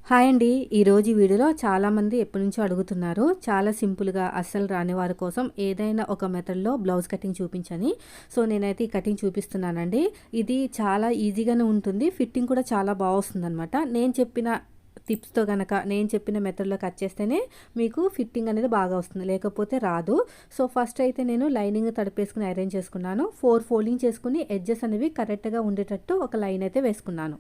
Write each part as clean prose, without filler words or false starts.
Hi అండి. ఈరోజు ఈ వీడియోలో చాలామంది ఎప్పటినుంచో అడుగుతున్నారు. చాలా సింపుల్‌గా అస్సలు రాని వారి కోసం ఏదైనా ఒక మెథడ్‌లో బ్లౌజ్ కటింగ్ చూపించని. సో, నేనైతే ఈ కటింగ్ చూపిస్తున్నానండి. ఇది చాలా ఈజీగానే ఉంటుంది. ఫిట్టింగ్ కూడా చాలా వస్తుందనమాట. నేను చెప్పిన టిప్స్‌తో గనక నేను చెప్పిన మెథడ్‌లో కట్ చేస్తేనే మీకు ఫిట్టింగ్ అనేది బాగా వస్తుంది. లేకపోతే రాదు. సో, ఫస్ట్ అయితే నేను లైనింగ్ తడిపేసుకొని అరేంజ్ చేసుకున్నాను. 4 ఫోల్డింగ్ చేసుకొని ఎడ్జెస్ అనేవి కరెక్ట్‌గా ఉండేటట్టు ఒక లైన్ అయితే వేసుకున్నాను.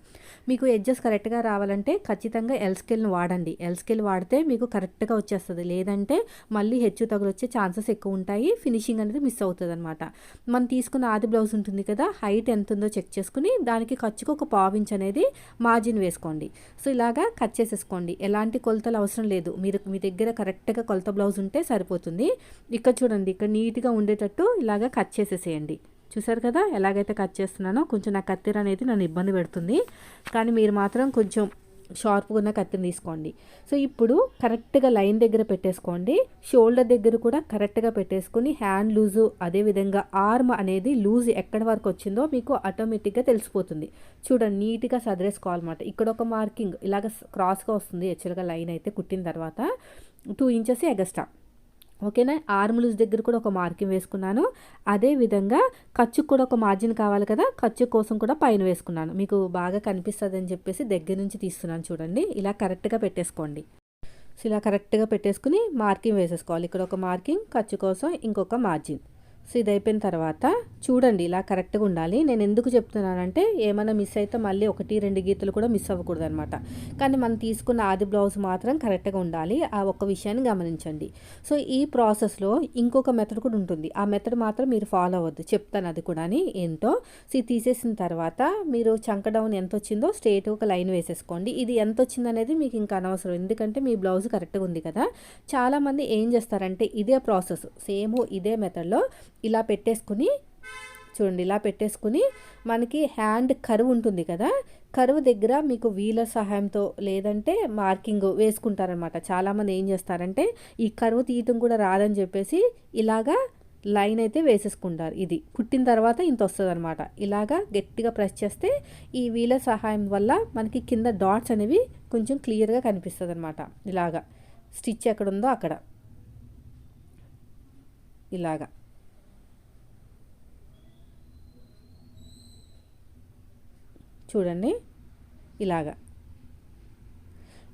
మీకు ఎడ్జెస్ కరెక్ట్‌గా రావాలంటే ఖచ్చితంగా ఎల్ స్కేల్‌ని వాడండి. ఎల్ స్కేల్ వాడితే మీకు కరెక్ట్‌గా వచ్చేస్తది. లేదంటే మళ్ళీ హెచ్చు తగులొచ్చే ఛాన్సెస్ ఎక్కువ ఉంటాయి. ఫినిషింగ్ అనేది మిస్ అవుతదనమాట. మనం తీసుకున్న ఆది బ్లౌజ్ ఉంటుంది కదా! హైట్ ఎంతుందో చెక్ చేసుకొని దానికి ఖర్చుకు ఒక పావించ్ అనేది మార్జిన్ వేసుకోండి. సో, ఇలాగా కట్ చేసేసుకోండి. ఎలాంటి కొలతలు అవసరం లేదు. మీ దగ్గర కరెక్ట్‌గా కొలత బ్లౌజ్ ఉంటే సరిపోతుంది. ఇక్కడ చూడండి, ఇక్కడ నీట్‌గా ఉండేటట్టు ఇలాగా కట్ చేసేసేయండి. చూసారు కదా ఎలాగైతే కట్ చేస్తున్నానో. కొంచెం నా కత్తెర అనేది నన్ను ఇబ్బంది పెడుతుంది. కానీ మీరు మాత్రం కొంచెం షార్ప్గా ఉన్న కత్తిని తీసుకోండి. సో, ఇప్పుడు కరెక్ట్గా లైన్ దగ్గర పెట్టేసుకోండి. షోల్డర్ దగ్గర కూడా కరెక్ట్గా పెట్టేసుకొని హ్యాండ్ లూజు, అదేవిధంగా ఆర్మ్ అనేది లూజ్ ఎక్కడి వరకు వచ్చిందో మీకు ఆటోమేటిక్గా తెలిసిపోతుంది. చూడండి, నీట్గా సదిరేసుకోవాలన్నమాట. ఇక్కడ ఒక మార్కింగ్ ఇలాగ క్రాస్గా వస్తుంది. యాక్చువల్గా లైన్ అయితే కుట్టిన తర్వాత 2 ఇంచెస్ ఎగస్ట్రా. ఓకేనా. ఆర్మ్ లూజ్ దగ్గర కూడా ఒక మార్కింగ్ వేసుకున్నాను. అదేవిధంగా ఖర్చుకు కూడా ఒక మార్జిన్ కావాలి కదా! ఖర్చు కోసం కూడా పైన వేసుకున్నాను. మీకు బాగా కనిపిస్తుందని చెప్పేసి దగ్గర నుంచి తీస్తున్నాను చూడండి. ఇలా కరెక్ట్‌గా పెట్టేసుకోండి. సో, ఇలా కరెక్ట్‌గా పెట్టేసుకుని మార్కింగ్ వేసేసుకోవాలి. ఇక్కడ ఒక మార్కింగ్, ఖర్చు కోసం ఇంకొక మార్జిన్. సో, ఇది అయిపోయిన తర్వాత చూడండి, ఇలా కరెక్ట్‌గా ఉండాలి. నేను ఎందుకు చెప్తున్నానంటే ఏమైనా మిస్ అయితే మళ్ళీ 1, 2 గీతలు కూడా మిస్ అవ్వకూడదనమాట. కానీ మనం తీసుకున్న ఆది బ్లౌజ్ మాత్రం కరెక్ట్‌గా ఉండాలి. ఆ ఒక్క విషయాన్ని గమనించండి. సో, ఈ ప్రాసెస్‌లో ఇంకొక మెథడ్ కూడా ఉంటుంది. ఆ మెథడ్ మాత్రం మీరు ఫాలో అవ్వద్దు. చెప్తాను అది కూడాని ఏంటో. సో, ఇది తీసేసిన తర్వాత మీరు చంక డౌన్ ఎంత వచ్చిందో స్ట్రెయిట్ ఒక లైన్ వేసేసుకోండి. ఇది ఎంత వచ్చిందనేది మీకు ఇంకా అనవసరం. ఎందుకంటే మీ బ్లౌజ్ కరెక్ట్‌గా ఉంది కదా! చాలామంది ఏం చేస్తారంటే ఇదే ప్రాసెస్ సేమ్ ఇదే మెథడ్‌లో ఇలా పెట్టేసుకుని చూడండి, ఇలా పెట్టేసుకుని మనకి హ్యాండ్ కర్వ్ ఉంటుంది కదా! కర్వ్ దగ్గర మీకు వీలర్ సహాయంతో లేదంటే మార్కింగ్ వేసుకుంటారనమాట. చాలామంది ఏం చేస్తారంటే ఈ కర్వ్ తీయటం కూడా రాదని చెప్పేసి ఇలాగా లైన్ అయితే వేసేసుకుంటారు. ఇది కుట్టిన తర్వాత ఇంత వస్తుందన్నమాట. ఇలాగా గట్టిగా ప్రెస్ చేస్తే ఈ వీలర్ సహాయం వల్ల మనకి కింద డాట్స్ అనేవి కొంచెం క్లియర్గా కనిపిస్తుంది అనమాట. ఇలాగా స్టిచ్ ఎక్కడుందో అక్కడ ఇలాగా చూడండి, ఇలాగా.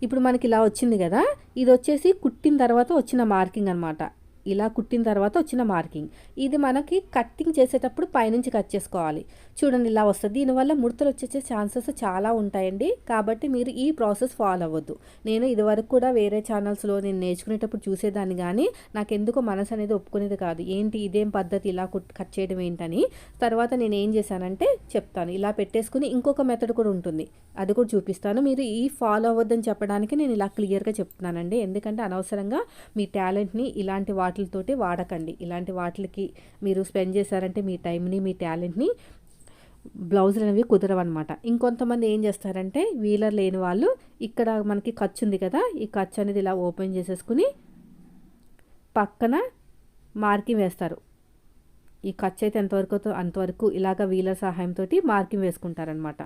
ఇప్పుడు మనకి ఇలా వచ్చింది కదా! ఇది వచ్చేసి కుట్టిన తర్వాత వచ్చిన మార్కింగ్ అనమాట. ఇలా కుట్టిన తర్వాత వచ్చిన మార్కింగ్. ఇది మనకి కట్టింగ్ చేసేటప్పుడు పైనుంచి కట్ చేసుకోవాలి. చూడండి, ఇలా వస్తుంది. దీనివల్ల ముడతలు వచ్చేసే ఛాన్సెస్ చాలా ఉంటాయండి. కాబట్టి మీరు ఈ ప్రాసెస్ ఫాలో అవ్వద్దు. నేను ఇదివరకు కూడా వేరే ఛానల్స్లో నేను నేర్చుకునేటప్పుడు చూసేదాన్ని, కానీ నాకెందుకో మనసు అనేది ఒప్పుకునేది కాదు. ఏంటి ఇదేం పద్ధతి, ఇలా కట్ చేయడం ఏంటని. తర్వాత నేను ఏం చేశానంటే చెప్తాను. ఇలా పెట్టేసుకుని ఇంకొక మెథడ్ కూడా ఉంటుంది, అది కూడా చూపిస్తాను. మీరు ఈ ఫాలో అవ్వద్దని చెప్పడానికి నేను ఇలా క్లియర్గా చెప్తున్నానండి. ఎందుకంటే అనవసరంగా మీ టాలెంట్ని ఇలాంటి వాటితోటి వాడకండి. ఇలాంటి వాటికి మీరు స్పెండ్ చేశారంటే మీ టైంని, మీ టాలెంట్ని, బ్లౌజులు అనేవి కుదరవన్నమాట. ఇంకొంతమంది ఏం చేస్తారంటే వీలర్ లేని వాళ్ళు ఇక్కడ మనకి ఖర్చు ఉంది కదా! ఈ ఖర్చు అనేది ఇలా ఓపెన్ చేసేసుకుని పక్కన మార్కింగ్ వేస్తారు. ఈ ఖర్చు అయితే ఎంతవరకు అంతవరకు ఇలాగ వీలర్ సహాయంతో మార్కింగ్ వేసుకుంటారనమాట.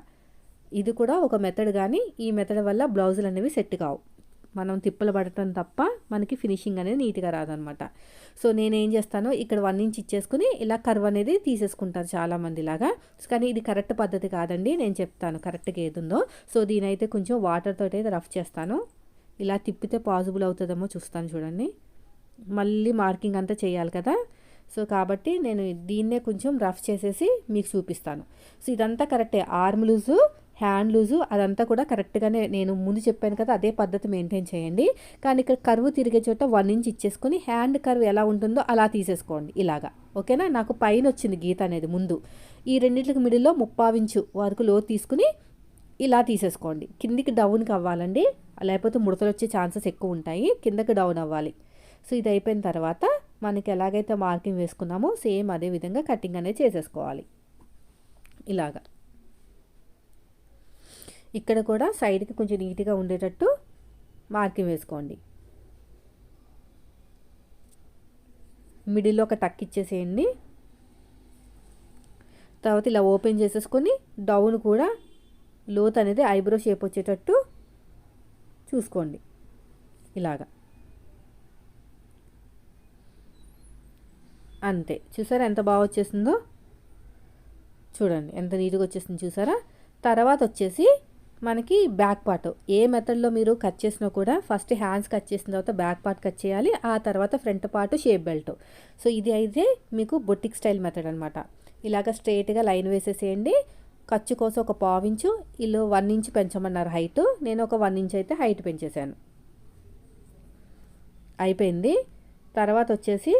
ఇది కూడా ఒక మెథడ్, కానీ ఈ మెథడ్ వల్ల బ్లౌజులు అనేవి సెట్ కావు. మనం తిప్పలు పడటం తప్ప మనకి ఫినిషింగ్ అనేది నీట్గా రాదనమాట. సో, నేనేం చేస్తానో ఇక్కడ 1 ఇంచ్ ఇచ్చేసుకుని ఇలా కర్వ్ అనేది తీసేసుకుంటారు చాలామంది ఇలాగా. కానీ ఇది కరెక్ట్ పద్ధతి కాదండి. నేను చెప్తాను కరెక్ట్గా ఏది ఉందో. సో, దీనైతే కొంచెం వాటర్ తోటి అయితే రఫ్ చేస్తాను. ఇలా తిప్పితే పాసిబుల్ అవుతుందేమో చూస్తాను చూడండి. మళ్ళీ మార్కింగ్ అంతా చేయాలి కదా! సో, కాబట్టి నేను దీన్నే కొంచెం రఫ్ చేసేసి మీకు చూపిస్తాను. సో, ఇదంతా కరెక్టే. ఆర్మ్ లూజు, హ్యాండ్ లూజు అదంతా కూడా కరెక్ట్గానే నేను ముందు చెప్పాను కదా! అదే పద్ధతి మెయింటైన్ చేయండి. కానీ ఇక్కడ కర్వ్ తిరిగే చోట 1 ఇంచ్ ఇచ్చేసుకొని హ్యాండ్ కర్వ్ ఎలా ఉంటుందో అలా తీసేసుకోండి ఇలాగా. ఓకేనా. నాకు పైన వచ్చింది గీత అనేది ముందు. ఈ రెండింటికి మిడిల్లో 3/4 ఇంచు వరకు లోతు తీసుకుని ఇలా తీసేసుకోండి. కిందికి డౌన్కి అవ్వాలండి, లేకపోతే ముడతలు వచ్చే ఛాన్సెస్ ఎక్కువ ఉంటాయి. కిందకి డౌన్ అవ్వాలి. సో, ఇది అయిపోయిన తర్వాత మనకి ఎలాగైతే మార్కింగ్ వేసుకున్నామో సేమ్ అదే విధంగా కటింగ్ అనేది చేసేసుకోవాలి. ఇలాగా ఇక్కడ కూడా సైడ్కి కొంచెం నీట్గా ఉండేటట్టు మార్కింగ్ వేసుకోండి. మిడిల్లో ఒక టక్ ఇచ్చేసేయండి. తర్వాత ఇలా ఓపెన్ చేసేసుకొని డౌన్ కూడా లోత్ అనేది ఐబ్రో షేప్ వచ్చేటట్టు చూసుకోండి. ఇలాగా అంతే. చూసారా ఎంత బాగా వచ్చేసిందో? చూడండి ఎంత నీట్గా వచ్చేసింది చూసారా? తర్వాత వచ్చేసి మనకి బ్యాక్ పార్ట్ ఏ మెథడ్లో మీరు కట్ చేసినా కూడా ఫస్ట్ హ్యాండ్స్ కట్ చేసిన తర్వాత బ్యాక్ పార్ట్ కట్ చేయాలి, ఆ తర్వాత front part shape belt. So ఇది అయితే మీకు బొటిక్ స్టైల్ మెథడ్ అనమాట. ఇలాగ స్ట్రైట్గా లైన్ వేసేసేయండి. ఖర్చు కోసం ఒక పావించు, వీళ్ళు 1 ఇంచ్ పెంచమన్నారు హైట్, నేను ఒక 1 ఇంచ్ అయితే హైట్ పెంచేశాను. అయిపోయింది. తర్వాత వచ్చేసి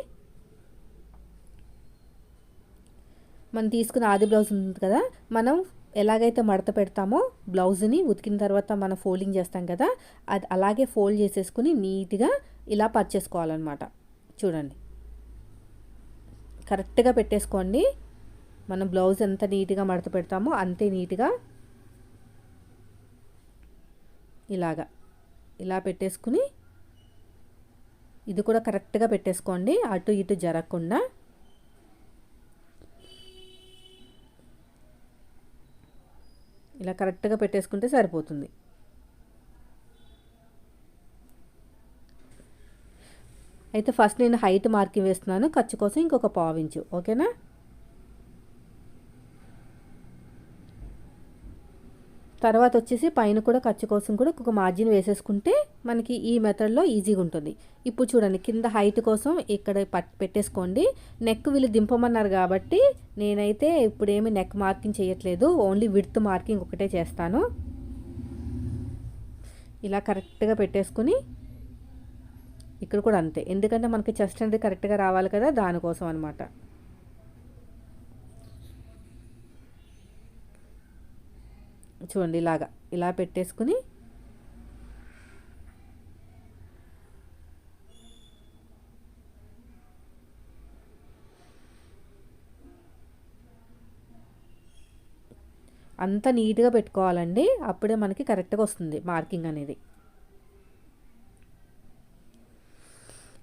మనం తీసుకున్న ఆది బ్లౌజ్ ఉంది కదా, మనం ఎలాగైతే మడత పెడతామో బ్లౌజ్ని ఉతికిన తర్వాత మనం ఫోల్డింగ్ చేస్తాం కదా, అది అలాగే ఫోల్డ్ చేసేసుకుని నీట్గా ఇలా పర్చేసుకోవాలన్నమాట. చూడండి కరెక్ట్గా పెట్టేసుకోండి. మనం బ్లౌజ్ ఎంత నీట్గా మడత పెడతామో అంతే నీట్గా ఇలా పెట్టేసుకుని ఇది కూడా కరెక్ట్గా పెట్టేసుకోండి, అటు ఇటు జరగకుండా. ఇలా కరెక్ట్గా పెట్టేసుకుంటే సరిపోతుంది. అయితే ఫస్ట్ నేను హైట్ మార్కింగ్ వేస్తున్నాను, ఖర్చు కోసం ఇంకొక పావించు. ఓకేనా? తర్వాత వచ్చేసి పైన కూడా ఖర్చు కోసం కూడా ఒక మార్జిన్ వేసేసుకుంటే మనకి ఈ మెథడ్లో ఈజీగా ఉంటుంది. ఇప్పుడు చూడండి కింద హైట్ కోసం ఇక్కడ పెట్టేసుకోండి. నెక్ వీళ్ళు దింపమన్నారు కాబట్టి నేనైతే ఇప్పుడేమి నెక్ మార్కింగ్ చేయట్లేదు, ఓన్లీ విడ్త్ మార్కింగ్ ఒకటే చేస్తాను. ఇలా కరెక్ట్గా పెట్టేసుకుని ఇక్కడ కూడా అంతే, ఎందుకంటే మనకి చెస్ట్ అనేది కరెక్ట్గా రావాలి కదా, దానికోసం అనమాట. చూడండి ఇలా పెట్టేసుకుని అంత నీట్గా పెట్టుకోవాలండి, అప్పుడే మనకి కరెక్ట్గా వస్తుంది మార్కింగ్ అనేది.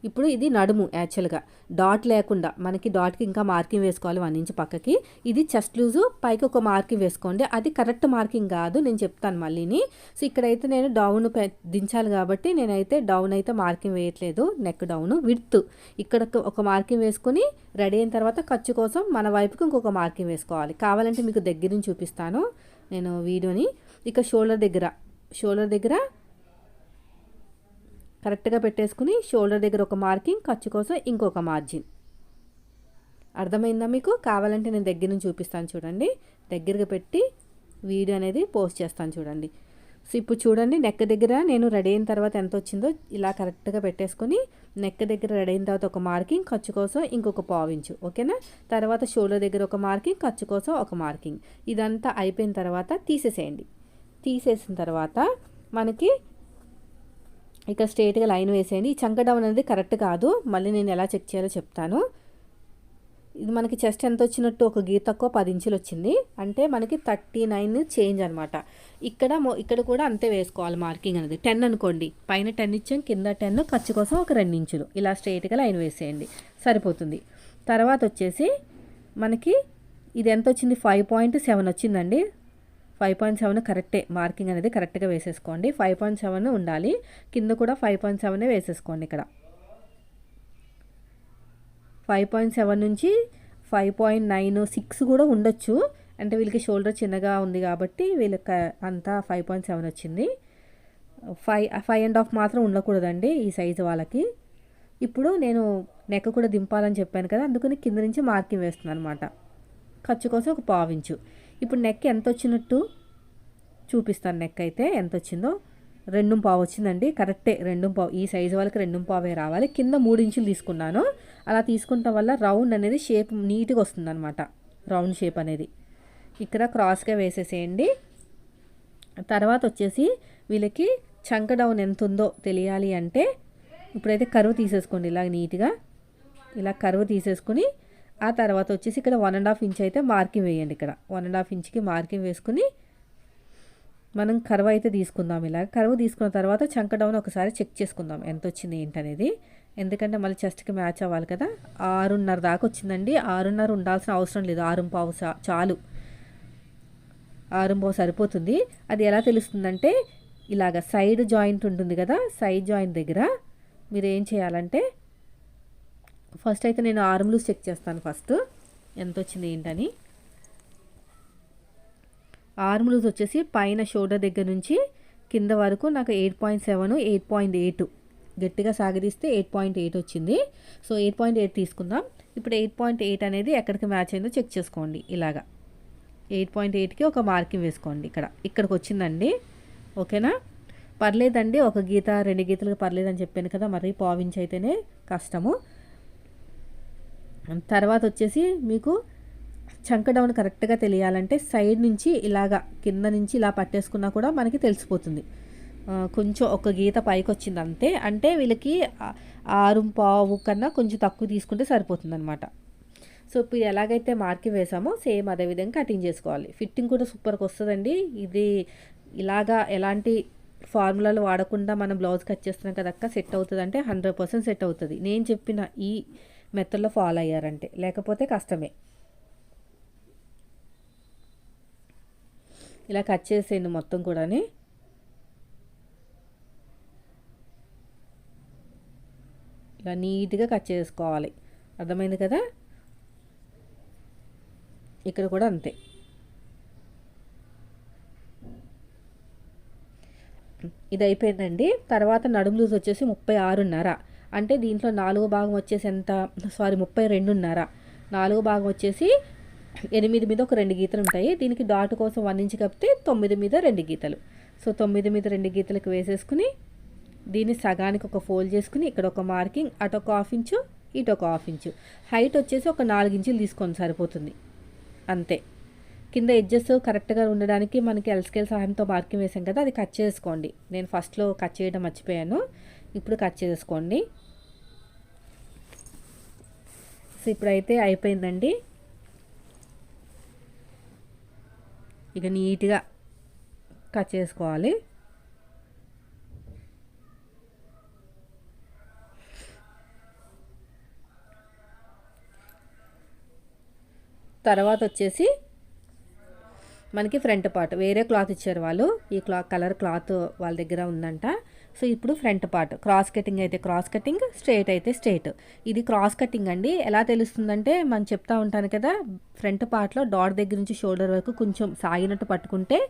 ఇప్పుడు ఇది నడుము, యాక్చువల్గా డాట్ లేకుండా మనకి డాట్కి ఇంకా మార్కింగ్ వేసుకోవాలి 1 ఇంచ్ పక్కకి. ఇది చెస్ట్ లూజు, పైకి ఒక మార్కింగ్ వేసుకోండి, అది కరెక్ట్ మార్కింగ్ కాదు, నేను చెప్తాను మళ్ళీని. సో ఇక్కడైతే నేను డౌన్ దించాలి కాబట్టి నేనైతే డౌన్ అయితే మార్కింగ్ వేయట్లేదు, నెక్ డౌన్. విడ్త్ ఇక్కడ ఒక మార్కింగ్ వేసుకొని రెడీ అయిన తర్వాత ఖర్చు కోసం మన వైపుకి ఇంకొక మార్కింగ్ వేసుకోవాలి. కావాలంటే మీకు దగ్గర నుంచి చూపిస్తాను నేను వీడియోని. ఇక షోల్డర్ దగ్గర కరెక్ట్గా పెట్టేసుకుని షోల్డర్ దగ్గర ఒక మార్కింగ్, ఖర్చు కోసం ఇంకొక మార్జిన్. అర్థమైందా మీకు? కావాలంటే నేను దగ్గర నుంచి చూపిస్తాను చూడండి, దగ్గరగా పెట్టి వీడియో అనేది పోస్ట్ చేస్తాను చూడండి. సో ఇప్పుడు చూడండి నెక్ దగ్గర నేను రెడీ అయిన తర్వాత ఎంత వచ్చిందో ఇలా కరెక్ట్గా పెట్టేసుకొని నెక్ దగ్గర రెడీ అయిన తర్వాత ఒక మార్కింగ్, ఖర్చు కోసం ఇంకొక పావించు. ఓకేనా? తర్వాత షోల్డర్ దగ్గర ఒక మార్కింగ్, ఖర్చు కోసం ఒక మార్కింగ్. ఇదంతా అయిపోయిన తర్వాత తీసేసేయండి. తీసేసిన తర్వాత మనకి ఇక స్ట్రైట్గా లైన్ వేసేయండి. ఈ చంక డౌన్ అనేది కరెక్ట్ కాదు, మళ్ళీ నేను ఎలా చెక్ చేయాలో చెప్తాను. ఇది మనకి చెస్ట్ ఎంత వచ్చినట్టు ఒక గీత తక్కువ 10 ఇంచులు వచ్చింది, అంటే మనకి 39 చేంజ్ అనమాట. ఇక్కడ కూడా అంతే వేసుకోవాలి మార్కింగ్ అనేది. 10 అనుకోండి, పైన 10 ఇచ్చాం, కింద 10, ఖర్చు కోసం ఒక 2 ఇంచులు. ఇలా స్ట్రైట్గా లైన్ వేసేయండి, సరిపోతుంది. తర్వాత వచ్చేసి మనకి ఇది ఎంత వచ్చింది, 5.7 వచ్చిందండి. 5.7 కరెక్టే, మార్కింగ్ అనేది కరెక్ట్గా వేసేసుకోండి. 5.7 ఉండాలి, కింద కూడా 5.7 వేసేసుకోండి. ఇక్కడ 5.7 నుంచి 5.96 కూడా ఉండొచ్చు, అంటే వీళ్ళకి షోల్డర్ చిన్నగా ఉంది కాబట్టి వీళ్ళకి అంతా 5.7 వచ్చింది. 5.5 మాత్రం ఉండకూడదండి ఈ సైజు వాళ్ళకి. ఇప్పుడు నేను నెక్ కూడా దింపాలని చెప్పాను కదా, అందుకని కింద నుంచి మార్కింగ్ వేస్తున్నాను అనమాట. ఖర్చు కోసం ఒక పావించు. ఇప్పుడు నెక్ ఎంత వచ్చినట్టు చూపిస్తాను. నెక్ అయితే ఎంత వచ్చిందో 2.5 వచ్చిందండి, కరెక్టే 2.5. ఈ సైజు వాళ్ళకి 2.5 రావాలి. కింద 3 ఇంచులు తీసుకున్నాను. అలా తీసుకుంటాం వల్ల రౌండ్ అనేది షేప్ నీట్గా వస్తుంది అనమాట, రౌండ్ షేప్ అనేది. ఇక్కడ క్రాస్గా వేసేసేయండి. తర్వాత వచ్చేసి వీళ్ళకి చంక డౌన్ ఎంత ఉందో తెలియాలి అంటే ఇప్పుడైతే కరువు తీసేసుకోండి, ఇలా నీట్గా ఇలా కరువు తీసేసుకుని ఆ తర్వాత వచ్చేసి ఇక్కడ 1.5 ఇంచ్ అయితే మార్కింగ్ వేయండి. ఇక్కడ 1.5 ఇంచ్కి మార్కింగ్ వేసుకుని మనం కరువు అయితే తీసుకుందాం. ఇలా కరువు తీసుకున్న తర్వాత చంక డౌన్ ఒకసారి చెక్ చేసుకుందాం ఎంత వచ్చింది ఏంటనేది, ఎందుకంటే మళ్ళీ చెస్ట్కి మ్యాచ్ అవ్వాలి కదా. 6.5 దాకా వచ్చిందండి. 6.5 ఉండాల్సిన అవసరం లేదు, 6.5 చాలు, 6.5 సరిపోతుంది. అది ఎలా తెలుస్తుందంటే ఇలాగ సైడ్ జాయింట్ ఉంటుంది కదా, సైడ్ జాయింట్ దగ్గర మీరు ఏం చేయాలంటే ఫస్ట్ అయితే నేను ఆర్మ్ లూజ్ చెక్ చేస్తాను. ఫస్ట్ ఎంత వచ్చింది ఏంటని. ఆర్మ్ లూజ్ వచ్చేసి పైన షోల్డర్ దగ్గర నుంచి కింద వరకు నాకు 8.7, 8.8 గట్టిగా సాగదీస్తే 8.8 వచ్చింది. సో 8.8 తీసుకుందాం. ఇప్పుడు 8.8 అనేది ఎక్కడికి మ్యాచ్ అయిందో చెక్ చేసుకోండి. ఇలాగా 8.8కి ఒక మార్కింగ్ వేసుకోండి. ఇక్కడికి వచ్చిందండి. ఓకేనా, పర్లేదండి, ఒక గీత 2 గీతలకు పర్లేదని చెప్పాను కదా, మరి పావించి అయితేనే కష్టము. తర్వాత వచ్చేసి మీకు చంక డౌన్ కరెక్ట్గా తెలియాలంటే సైడ్ నుంచి ఇలాగా కింద నుంచి ఇలా పట్టేసుకున్నా కూడా మనకి తెలిసిపోతుంది. కొంచెం ఒక గీత పైకి వచ్చింది అంతే. అంటే వీళ్ళకి 6.5 కన్నా కొంచెం తక్కువ తీసుకుంటే సరిపోతుంది అనమాట. సో ఇప్పుడు ఎలాగైతే మార్కింగ్ వేసామో సేమ్ అదే విధంగా కటింగ్ చేసుకోవాలి. ఫిట్టింగ్ కూడా సూపర్గా వస్తుందండి. ఇది ఇలాగా ఎలాంటి ఫార్ములాలు వాడకుండా మనం బ్లౌజ్ కట్ చేస్తున్నాం కదక్క, సెట్ అవుతుంది అంటే 100% సెట్ అవుతుంది. నేను చెప్పిన ఈ మెథడ్లో ఫాలో అయ్యారంటే, లేకపోతే కష్టమే. ఇలా కట్ చేసేయండి మొత్తం కూడా. ఇలా నీట్గా కట్ చేసుకోవాలి. అర్థమైంది కదా. ఇక్కడ కూడా అంతే. ఇది అయిపోయిందండి. తర్వాత నడుము లూజ్ వచ్చేసి 36.5. అంటే దీంట్లో 4వ భాగం వచ్చేసి ఎంత, 32.5. 4వ భాగం వచ్చేసి 8 మీద ఒక 2 గీతలు ఉంటాయి. దీనికి డాట్ కోసం 1 ఇంచ్ కప్పితే 9 మీద 2 గీతలు. సో 9 మీద 2 గీతలకు వేసేసుకుని దీన్ని సగానికి ఒక ఫోల్డ్ చేసుకుని ఇక్కడ ఒక మార్కింగ్, అటు ఒక 1/2 ఇంచు, ఇటు ఒక 1/2 ఇంచు. హైట్ వచ్చేసి ఒక 4 ఇంచులు తీసుకొని సరిపోతుంది అంతే. కింద ఎడ్జెస్ కరెక్ట్గా ఉండడానికి మనకి ఎల్స్కేల్ సహాయంతో మార్కింగ్ వేసాం కదా, అది కట్ చేసుకోండి. నేను ఫస్ట్లో కట్ చేయడం మర్చిపోయాను, ఇప్పుడు కట్ చేసుకోండి. సో ఇప్పుడైతే అయిపోయిందండి. ఇక నీట్గా కట్ చేసుకోవాలి. తర్వాత వచ్చేసి మనకి ఫ్రంట్ పార్ట్ వేరే క్లాత్ ఇచ్చారు వాళ్ళు, ఈ కలర్ క్లాత్ వాళ్ళ దగ్గర ఉందంట. సో ఇప్పుడు ఫ్రంట్ పార్ట్ క్రాస్ కటింగ్ అయితే క్రాస్ కటింగ్, స్ట్రైట్ అయితే స్ట్రైట్. ఇది క్రాస్ కటింగ్ అండి. ఎలా తెలుస్తుందంటే మనం చెప్తా ఉంటాను కదా, ఫ్రంట్ పార్ట్లో డాట్ దగ్గర నుంచి షోల్డర్ వరకు కొంచెం సాగినట్టు పట్టుకుంటే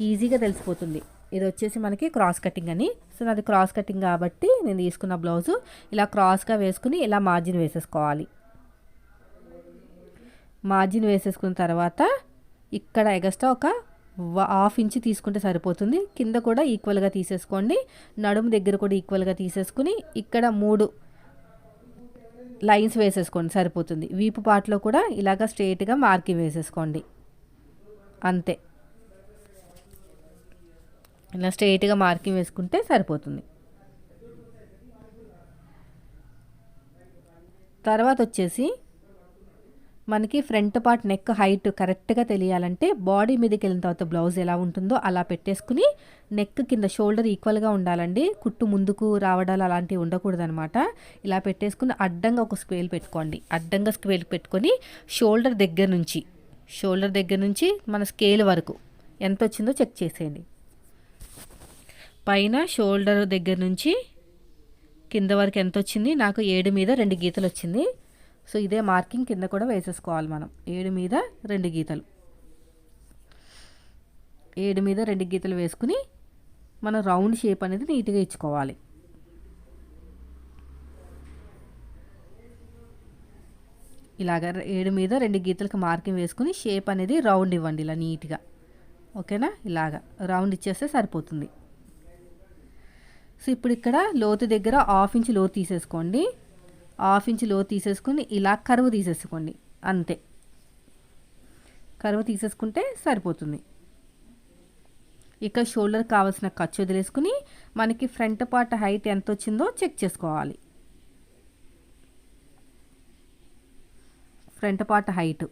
ఈజీగా తెలిసిపోతుంది. ఇది వచ్చేసి మనకి క్రాస్ కటింగ్ అని. సో నాది క్రాస్ కటింగ్ కాబట్టి నేను తీసుకున్న బ్లౌజు ఇలా క్రాస్గా వేసుకుని ఇలా మార్జిన్ వేసేసుకోవాలి. మార్జిన్ వేసేసుకున్న తర్వాత ఇక్కడ ఎగస్ట్రా ఒక 1/2 ఇంచ్ తీసుకుంటే సరిపోతుంది. కింద కూడా ఈక్వల్గా తీసేసుకోండి. నడుము దగ్గర కూడా ఈక్వల్గా తీసేసుకుని ఇక్కడ 3 లైన్స్ వేసేసుకోండి సరిపోతుంది. వీపు పార్ట్లో కూడా ఇలాగ స్ట్రైట్గా మార్కింగ్ వేసేసుకోండి అంతే. ఇలా స్ట్రైట్గా మార్కింగ్ వేసుకుంటే సరిపోతుంది. తర్వాత వచ్చేసి మనకి ఫ్రంట్ పార్ట్ నెక్ హైట్ కరెక్ట్గా తెలియాలంటే బాడీ మీదకి వెళ్ళిన తర్వాత బ్లౌజ్ ఎలా ఉంటుందో అలా పెట్టేసుకుని నెక్ కింద షోల్డర్ ఈక్వల్గా ఉండాలండి. కుట్టు ముందుకు రావడాలు అలాంటివి ఉండకూడదు అనమాట. ఇలా పెట్టేసుకుని అడ్డంగా ఒక స్క్వేల్ పెట్టుకోండి. అడ్డంగా స్క్వేల్ పెట్టుకొని షోల్డర్ దగ్గర నుంచి మన స్కేల్ వరకు ఎంత వచ్చిందో చెక్ చేసేయండి. పైన షోల్డర్ దగ్గర నుంచి కింద వరకు ఎంత వచ్చింది, నాకు 7 మీద 2 గీతలు వచ్చింది. సో ఇదే మార్కింగ్ కింద కూడా వేసేసుకోవాలి మనం. 7 మీద 2 గీతలు, 7 మీద 2 గీతలు వేసుకుని మనం రౌండ్ షేప్ అనేది నీట్గా ఇచ్చుకోవాలి. ఇలాగ 7 మీద 2 గీతలకు మార్కింగ్ వేసుకుని షేప్ అనేది రౌండ్ ఇవ్వండి ఇలా నీట్గా. ఓకేనా, ఇలాగా రౌండ్ ఇచ్చేస్తే సరిపోతుంది. సో ఇప్పుడు ఇక్కడ లోతు దగ్గర 1/2 ఇంచ్ లోతు తీసేసుకోండి. 1/2 ఇంచ్ లోతు తీసేసుకుని ఇలా కరువు తీసేసుకోండి అంతే. కరువు తీసేసుకుంటే సరిపోతుంది. ఇక షోల్డర్ కావాల్సిన ఖర్చు వదిలేసుకుని మనకి ఫ్రంట్ పార్ట్ హైట్ ఎంత వచ్చిందో చెక్ చేసుకోవాలి. ఫ్రంట్ పార్ట్ హైట్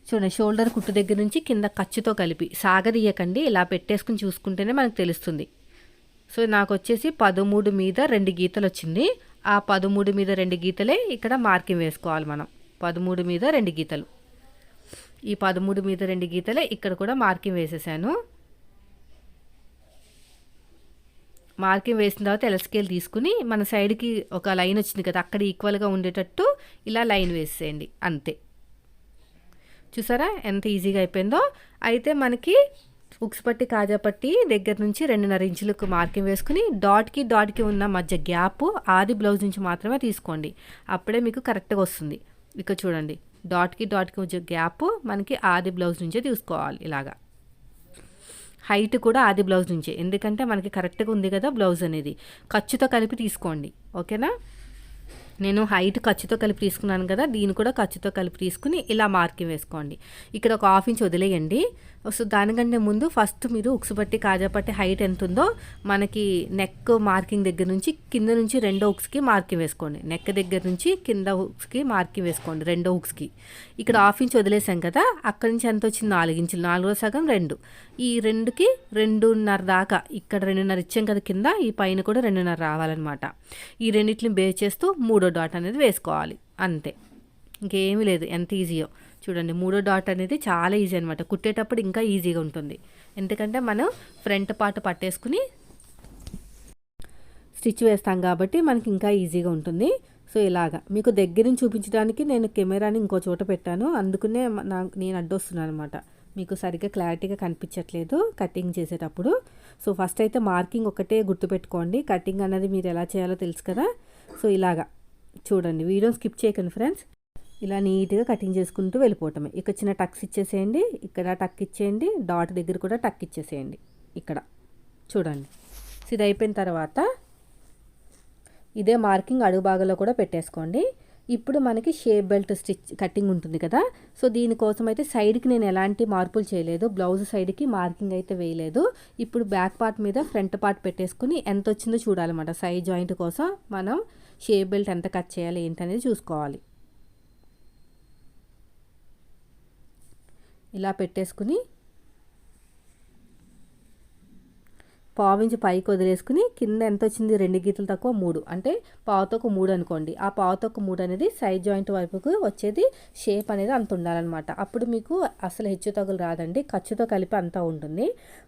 చూడండి, షోల్డర్ కుట్టు దగ్గర నుంచి కింద ఖర్చుతో కలిపి సాగదీయకండి, ఇలా పెట్టేసుకుని చూసుకుంటేనే మనకు తెలుస్తుంది. సో నాకు వచ్చేసి 13 మీద 2 గీతలు వచ్చింది. ఆ 13 మీద 2 గీతలే ఇక్కడ మార్కింగ్ వేసుకోవాలి మనం. 13 మీద 2 గీతలు, ఈ 13 మీద 2 గీతలే ఇక్కడ కూడా మార్కింగ్ వేసేసాను. మార్కింగ్ వేసిన తర్వాత ఎల్ స్కేల్ తీసుకుని మన సైడ్కి ఒక లైన్ వచ్చింది కదా, అక్కడ ఈక్వల్గా ఉండేటట్టు ఇలా లైన్ వేసేయండి. అంతే. చూసారా ఎంత ఈజీగా అయిపోయిందో. అయితే మనకి ఉక్స్ పట్టి కాజా పట్టి దగ్గర నుంచి 2.5 ఇంచులకు మార్కింగ్ వేసుకుని డాట్కి ఉన్న మధ్య గ్యాప్ ఆది బ్లౌజ్ నుంచి మాత్రమే తీసుకోండి. అప్పుడే మీకు కరెక్ట్గా వస్తుంది. ఇక చూడండి, డాట్కి మధ్య గ్యాప్ మనకి ఆది బ్లౌజ్ నుంచే తీసుకోవాలి. ఇలాగా హైట్ కూడా ఆది బ్లౌజ్ నుంచే, ఎందుకంటే మనకి కరెక్ట్గా ఉంది కదా బ్లౌజ్ అనేది. ఖర్చుతో కలిపి తీసుకోండి. ఓకేనా? నేను హైట్ ఖర్చుతో కలిపి తీసుకున్నాను కదా, దీన్ని కూడా ఖర్చుతో కలిపి తీసుకుని ఇలా మార్కింగ్ వేసుకోండి. ఇక్కడ ఒక 1/2 ఇంచ్ వదిలేయండి. సో దానికంటే ముందు ఫస్ట్ మీరు ఉక్సు పట్టి కాజా పట్టి హైట్ ఎంత ఉందో మనకి నెక్ మార్కింగ్ దగ్గర నుంచి కింద నుంచి రెండో ఉక్స్కి మార్కింగ్ వేసుకోండి. నెక్ దగ్గర నుంచి కింద ఉక్స్కి మార్కింగ్ వేసుకోండి, రెండో ఉక్స్కి. ఇక్కడ 1/2 ఇంచ్ వదిలేసాం కదా, అక్కడి నుంచి ఎంత వచ్చింది? 4 ఇంచులు. 4వ సగం 2. ఈ 2కి 2.5 దాకా, ఇక్కడ 2.5 ఇచ్చాం కదా కింద, ఈ పైన కూడా 2.5 రావాలన్నమాట. ఈ రెండింటిని బేస్ చేస్తూ 3వ డాట్ అనేది వేసుకోవాలి. అంతే, ఇంకేమీ లేదు. ఎంత ఈజీయో చూడండి. 3వ డాట్ అనేది చాలా ఈజీ అనమాట. కుట్టేటప్పుడు ఇంకా ఈజీగా ఉంటుంది, ఎందుకంటే మనం ఫ్రంట్ పార్ట్ పట్టేసుకుని స్టిచ్ వేస్తాం కాబట్టి మనకి ఇంకా ఈజీగా ఉంటుంది. సో ఇలాగా మీకు దగ్గర నుంచి చూపించడానికి నేను కెమెరాని ఇంకో చోట పెట్టాను, అందుకనే నేను అడ్డొస్తున్నాను అనమాట. మీకు సరిగ్గా క్లారిటీగా కనిపించట్లేదు కటింగ్ చేసేటప్పుడు. సో ఫస్ట్ అయితే మార్కింగ్ ఒకటే గుర్తుపెట్టుకోండి. కటింగ్ అనేది మీరు ఎలా చేయాలో తెలుసు కదా. సో ఇలాగా చూడండి, వీడియో స్కిప్ చేయకండి ఫ్రెండ్స్. ఇలా నీట్గా కటింగ్ చేసుకుంటూ వెళ్ళిపోవటమే. ఇక్కడ చిన్న టక్స్ ఇచ్చేసేయండి, ఇక్కడ టక్ ఇచ్చేయండి, డాట్ దగ్గర కూడా టక్ ఇచ్చేసేయండి. ఇక్కడ చూడండి. ఇది అయిపోయిన తర్వాత ఇదే మార్కింగ్ అడుగు భాగంలో కూడా పెట్టేసుకోండి. ఇప్పుడు మనకి షేప్ బెల్ట్ స్టిచ్ కటింగ్ ఉంటుంది కదా. సో దీనికోసం అయితే సైడ్కి నేను ఎలాంటి మార్పులు చేయలేదు, బ్లౌజ్ సైడ్కి మార్కింగ్ అయితే వేయలేదు. ఇప్పుడు బ్యాక్ పార్ట్ మీద ఫ్రంట్ పార్ట్ పెట్టేసుకుని ఎంత వచ్చిందో చూడాలన్నమాట. సైడ్ జాయింట్ కోసం మనం షేప్ బెల్ట్ ఎంత కట్ చేయాలి ఏంటనేది చూసుకోవాలి. ఇలా పెట్టేసుకుని 1/2 ఇంచ్ పైకి వదిలేసుకుని కింద ఎంత వచ్చింది? 2 గీతలు తక్కువ 3, అంటే పావుతొక్క 3 అనుకోండి. ఆ పావుతొక్క 3 అనేది సైడ్ జాయింట్ వైపుకు వచ్చేది షేప్ అనేది అంత ఉండాలన్నమాట. అప్పుడు మీకు అసలు హెచ్చు తగులు రాదండి, ఖర్చుతో కలిపి అంతా ఉంటుంది.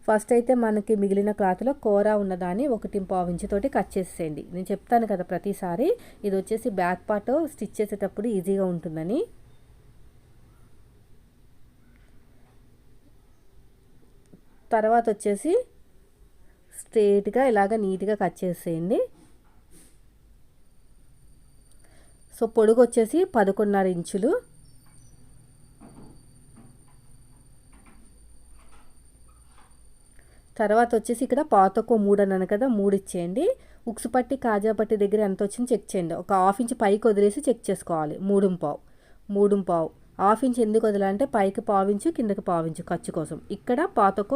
ఫస్ట్ అయితే మనకి మిగిలిన క్లాత్లో కూర ఉన్నదాన్ని 1.5 ఇంచ్ తోటి కట్ చేసేయండి. నేను చెప్తాను కదా ప్రతిసారి, ఇది వచ్చేసి బ్యాక్ పార్ట్ స్టిచ్ చేసేటప్పుడు ఈజీగా ఉంటుందని. తర్వాత వచ్చేసి స్ట్రేట్గా ఇలాగ నీట్గా కట్ చేసేయండి. సో పొడుగు వచ్చేసి 11.5 ఇంచులు. తర్వాత వచ్చేసి ఇక్కడ పాతొక్క 3 అన్నాను కదా, 3 ఇచ్చేయండి. ఉక్సు పట్టి కాజా పట్టి దగ్గర ఎంత వచ్చింది చెక్ చేయండి. ఒక 1/2 ఇంచ్ పైకి వదిలేసి చెక్ చేసుకోవాలి. 3.5 1/2 ఇంచ్ ఎందుకు వదలాలంటే పైకి 1/2 ఇంచు కిందకి 1/2 ఇంచు ఖర్చు కోసం. ఇక్కడ పాతొక్క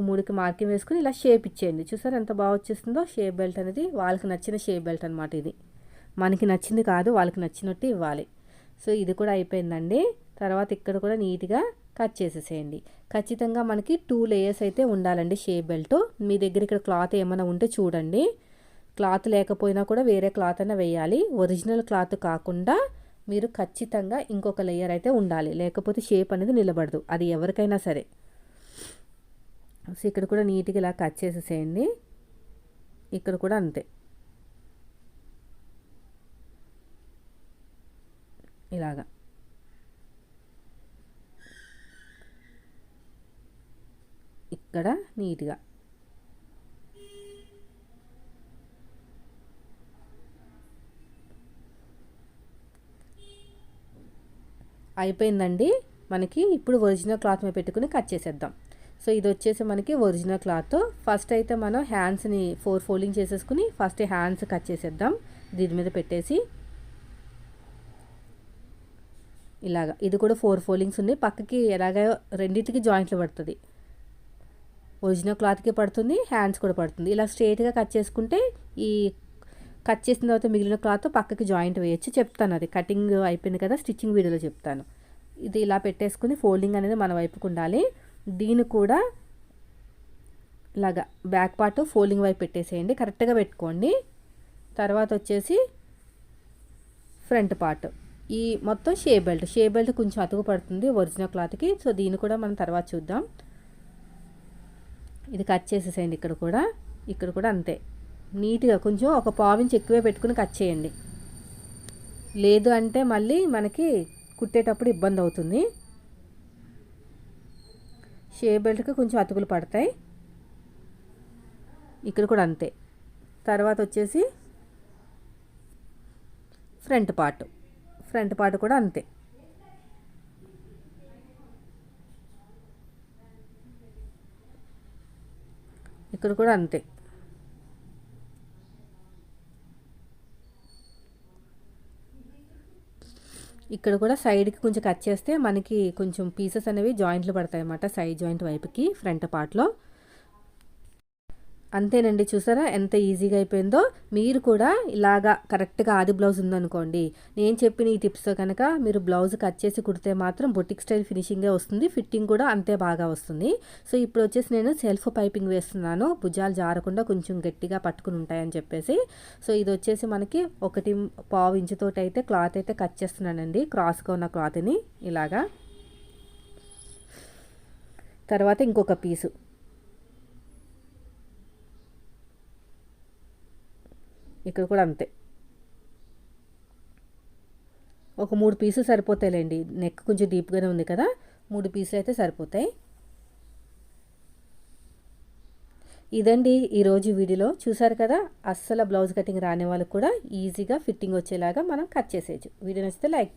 3కి మార్కింగ్ వేసుకుని ఇలా షేప్ ఇచ్చేయండి. చూసారు ఎంత బాగా వచ్చేస్తుందో షేప్ బెల్ట్ అనేది. వాళ్ళకి నచ్చిన షేప్ బెల్ట్ అనమాట ఇది. మనకి నచ్చింది కాదు, వాళ్ళకి నచ్చినట్టు ఇవ్వాలి. సో ఇది కూడా అయిపోయిందండి. తర్వాత ఇక్కడ కూడా నీట్గా కట్ చేసేసేయండి. ఖచ్చితంగా మనకి 2 లేయర్స్ అయితే ఉండాలండి షేప్ బెల్ట్. మీ దగ్గర ఇక్కడ క్లాత్ ఏమైనా ఉంటే చూడండి. క్లాత్ లేకపోయినా కూడా వేరే క్లాత్ అయినా వేయాలి. ఒరిజినల్ క్లాత్ కాకుండా మీరు ఖచ్చితంగా ఇంకొక లేయర్ అయితే ఉండాలి, లేకపోతే షేప్ అనేది నిలబడదు, అది ఎవరికైనా సరే. సో ఇక్కడ కూడా నీట్గా ఇలా కట్ చేసేసేయండి. ఇక్కడ కూడా అంతే, ఇలాగా. ఇక్కడ నీట్గా అయిపోయిందండి మనకి. ఇప్పుడు ఒరిజినల్ క్లాత్ మీద పెట్టుకుని కట్ చేసేద్దాం. సో ఇది వచ్చేసి మనకి ఒరిజినల్ క్లాత్. ఫస్ట్ అయితే మనం హ్యాండ్స్ని 4 ఫోల్డింగ్ చేసేసుకుని ఫస్ట్ హ్యాండ్స్ కట్ చేసేద్దాం. దీని మీద పెట్టేసి ఇలాగా. ఇది కూడా 4 ఫోల్డింగ్స్ ఉన్నాయి. పక్కకి ఎలాగ రెండింటికి జాయింట్లు పడుతుంది. ఒరిజినల్ క్లాత్కి పడుతుంది, హ్యాండ్స్ కూడా పడుతుంది. ఇలా స్ట్రైట్గా కట్ చేసుకుంటే ఈ కట్ చేసిన తర్వాత మిగిలిన క్లాత్ పక్కకి జాయింట్ వేయచ్చు. చెప్తాను, అది కటింగ్ అయిపోయింది కదా, స్టిచ్చింగ్ వీడియోలో చెప్తాను. ఇది ఇలా పెట్టేసుకుని ఫోల్డింగ్ అనేది మన వైపుకు ఉండాలి. దీన్ని కూడా ఇలాగా బ్యాక్ పార్ట్ ఫోల్డింగ్ వైపు పెట్టేసేయండి, కరెక్ట్గా పెట్టుకోండి. తర్వాత వచ్చేసి ఫ్రంట్ పార్ట్ ఈ మొత్తం షేప్ బెల్ట్ కొంచెం అతుకు పడుతుంది ఒరిజినల్ క్లాత్కి. సో దీన్ని కూడా మనం తర్వాత చూద్దాం. ఇది కట్ చేసేసేయండి ఇక్కడ కూడా. ఇక్కడ కూడా అంతే, నీట్గా కొంచెం ఒక పావించి ఎక్కువే పెట్టుకుని కట్ చేయండి. లేదు అంటే మళ్ళీ మనకి కుట్టేటప్పుడు ఇబ్బంది అవుతుంది. షే బెల్ట్కి కొంచెం అతుకులు పడతాయి. ఇక్కడ కూడా అంతే. తర్వాత వచ్చేసి ఫ్రంట్ పార్ట్ కూడా అంతే. ఇక్కడ కూడా అంతే. ఇక్కడ కూడా సైడ్కి కొంచెం కట్ చేస్తే మనకి కొంచెం పీసెస్ అనేవి జాయింట్లు పడతాయి అన్నమాట, సైడ్ జాయింట్ వైపుకి ఫ్రంట్ పార్ట్లో. అంతేనండి, చూసారా ఎంత ఈజీగా అయిపోయిందో. మీరు కూడా ఇలాగా కరెక్ట్గా ఆది బ్లౌజ్ ఉందనుకోండి, నేను చెప్పిన ఈ టిప్స్తో కనుక మీరు బ్లౌజ్ కట్ చేసి కుడితే మాత్రం బొటిక్ స్టైల్ ఫినిషింగే వస్తుంది, ఫిట్టింగ్ కూడా అంతే బాగా వస్తుంది. సో ఇప్పుడు వచ్చేసి నేను సెల్ఫ్ పైపింగ్ వేస్తున్నాను, భుజాలు జారకుండా కొంచెం గట్టిగా పట్టుకుని ఉంటాయని చెప్పేసి. సో ఇది వచ్చేసి మనకి 1.5 ఇంచుతోటి అయితే క్లాత్ అయితే కట్ చేస్తున్నానండి, క్రాస్గా ఉన్న క్లాత్ని ఇలాగా. తర్వాత ఇంకొక పీసు, ఇక్కడ కూడా అంతే. ఒక 3 పీసులు సరిపోతాయిలేండి, నెక్ కొంచెం డీప్గానే ఉంది కదా, 3 పీసులు అయితే సరిపోతాయి. ఇదండి ఈరోజు వీడియోలో, చూసారు కదా అస్సలు బ్లౌజ్ కటింగ్ రాని వాళ్ళకి కూడా ఈజీగా ఫిట్టింగ్ వచ్చేలాగా మనం కట్ చేసేయచ్చు. వీడియో నచ్చితే లైక్